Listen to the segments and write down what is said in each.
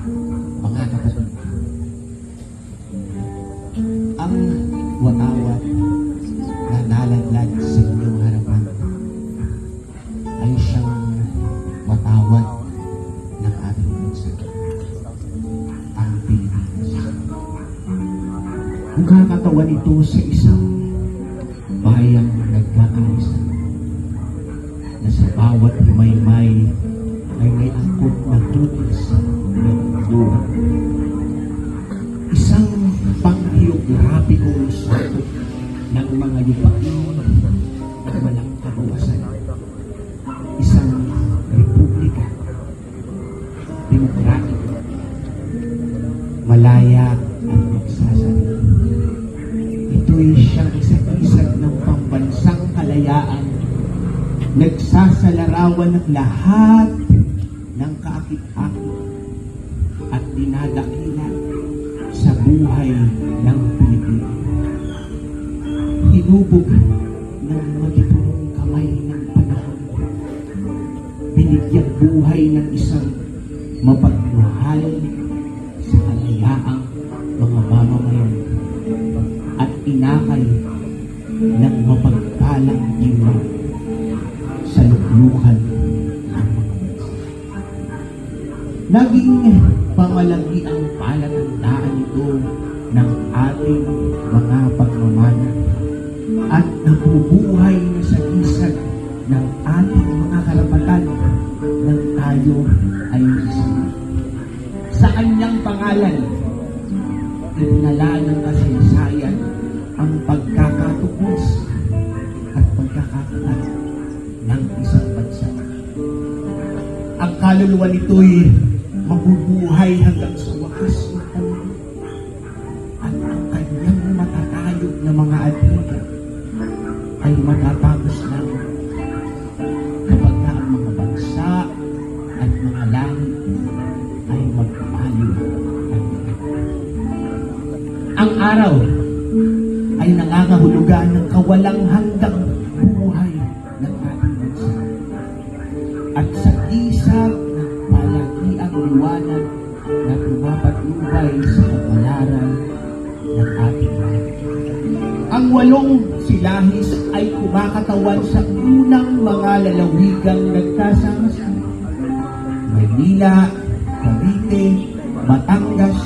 Mga kapatid, ang watawat na nalaglag sa inyong harapan ay siyang watawat ng ating bansa, ang Pilipinas. Kung kakatawan ito sa isang bayang nagkakaisa na sa bawat himaymay ay may angkop na tulis ng buwan. Isang pang-geograpikong sakop ng mga lupain na walang kabawasan. Isang republika, demokratiko, malaya at magsasarili. Ito'y siyang isag-isag ng pambansang kalayaan, nagsasalarawan ng lahat ng kaakit-akit at dinadakila sa buhay ng Pilipino. Hinubog ng matitulong kamay ng panahon. Binigyang buhay ng isang mapagmahal sa kalayaang mga mamamayan at inakay ng mapagpalang diwa sa luklukan ng mga bansa. Naging pamalagi ang palatandaan ito ng ating mga pagmamana at nabubuhay na sa isag ng ating mga karapatan nang tayo ay isang. Sa kanyang pangalan, itinala ng kasaysayan ang pagkakatukos at pagkakatatag ng isang bansa. Ang kaluluwa nito'y mabubuhay hanggang sa wakas ng panahon. At ang kanyang matatayog na mga adhika ay matatapos lang kapag ang mga bansa at mga langit ay magpapaliw. Ang araw ay nangangahulugan ng kawalang hanggang buhay ng ating bansa. At sa isang palagi ang liwanag na tumapatnubay sa kapalaran ng ating bayan. Ang 8 silahis ay kumakatawan sa unang mga lalawigang nagkasama-sama. Maynila, Cavite, Batangas,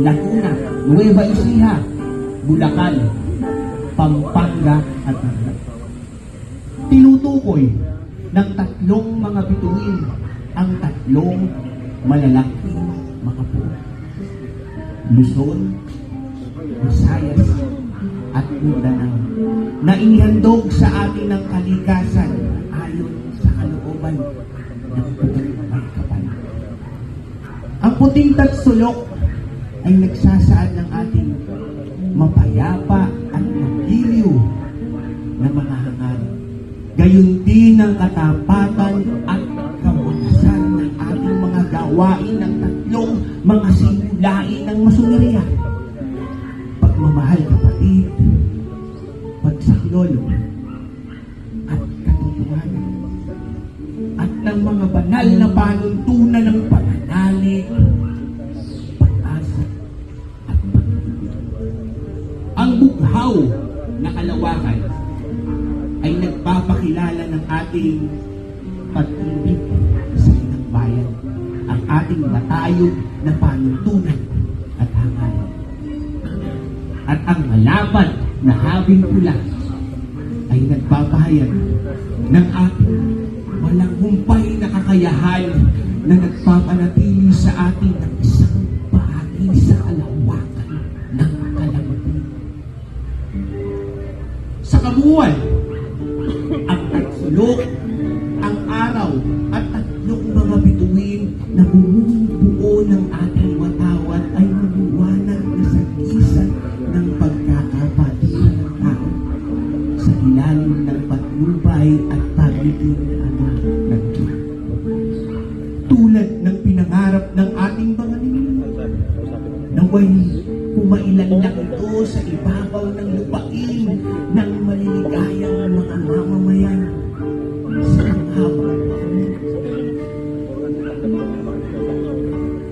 Laguna, Nueva Ecija, Bulacan, Pampanga at Manila. Tinutukoy ng 3 mga bituin ang 3 malalaking makapo. Luzon, Visayas, at Mindanao na inihandog sa atin ng kalikasan ayon sa kalooban ng buong may kapal. Ang puting tatsulok ay nagsasaad ng ating mapayapa at magiliw na mga hangarin. Gayon din ang katapatan at kawanasan ng ating mga gawain ng 3 mga simulain ng masuneriya. Pagmamahal kapatid, pagsaklolo, at katotohanan. At ng mga banal na panuntunan ng pananalig, pag-asa, at pagtulong. Ang bughaw na kalawakan ay nagpapakilala ng ating pag-ibig sa inang bayan, ang ating matayog na panuntunan at hangarin. At ang malapad na habing pula ay nagpapahayag ng ating walang humpay na kakayahan na nagpapanatili sa atin ng isang bahagi sa kalawakan ng kalangitan. Sa kabuuan, ang tatsulok, ang araw, at 3 mga bituin na bumubuo ng ating watawat ay maliwanag na sagisag ng pagkakapatiran ng tao sa ilalim ng patnubay at pagitin ng Ama ng Diyos. Tulad ng pinangarap ng ating mga ninuno, naway pumailan lang ito sa ibabaw ng lupain ng maliligayang mga mamamayan sa habang.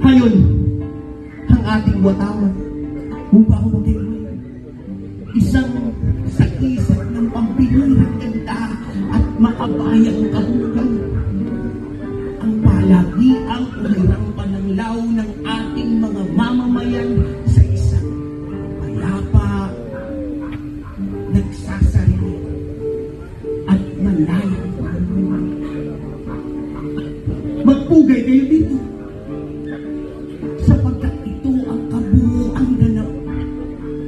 Ngayon, ating watawan upang maging isang sakisat ng pambihirang ganda at makabayang kahulugan. Ang palagiang ulirang pananglaw ng ating mga mamamayan sa isang payapa, nagsasarili at malayang pamumuhay. Magpugay kayo dito sapagkat ito ang kabuuan ganap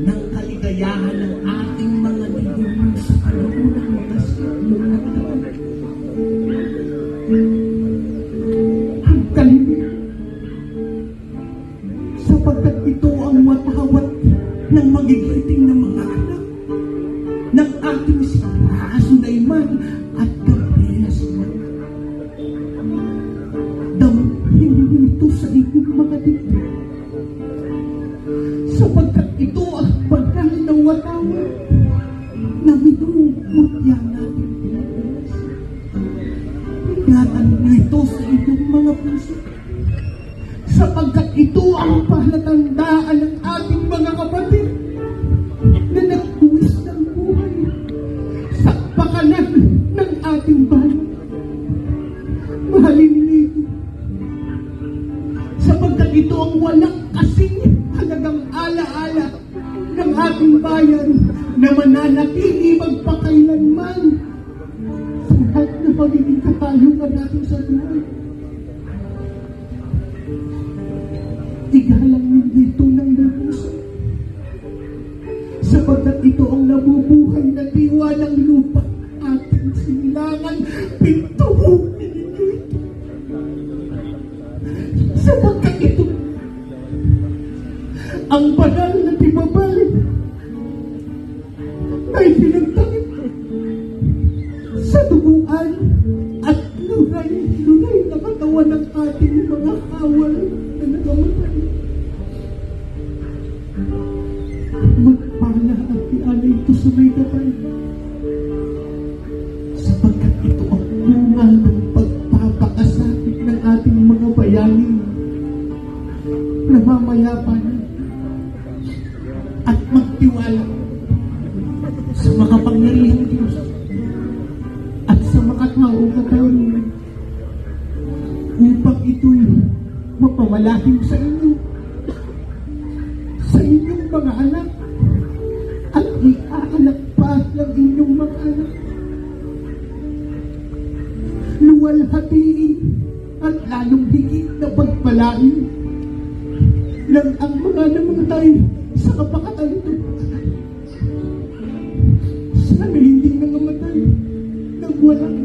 ng kaligayahan ng ating mga ninuno sa kalaunan mga siglo na naman. Ang kalimit sapagkat ito ang watawat ng magigiting ng mga anak ng ating si Sulaiman at Gabriela sila. Damhin ito sa inyong mga dibdib sapagkat ito ang banal ng watawat na minumutya natin Pilipinas. Ingatan niyo ito sa inyong mga puso sapagkat ito ang palatandaan ng ating mga kapatid na nagbuwis ng buhay sa pakanan ng ating bayan. Mahalin niyo ito sapagkat ito ang walang kasing halagang alaala ng ating bayan na mananatili magpakailanman sa lahat na magiging katayuan natin sa buhay. Igalang ninyo ito ng lubuso sapagkat ito ang nabubuhay na diwa ng lupa ating silangan. Pintuhin ninyo ito sapagkat ito ang banal na tibabal ay pinagtakip sa duguan at luray na katawan ng ating mga kawal na nagamatay. Magpala at iala ito sa may gabay sapagkat ito ang bunga ng pagpapakasakit ng ating mga bayani na mamayapan at magtiwala sa makapangyarihang Diyos at sa makataong katarungan upang ito'y mapamalahim sa inyo, sa inyong mga anak at iaanak pa ng inyong mga anak. Luwalhatiin at lalong higit na pagpalain ng ang mga namatay sa kapakatan ito. Sana hindi nangamatay ng walang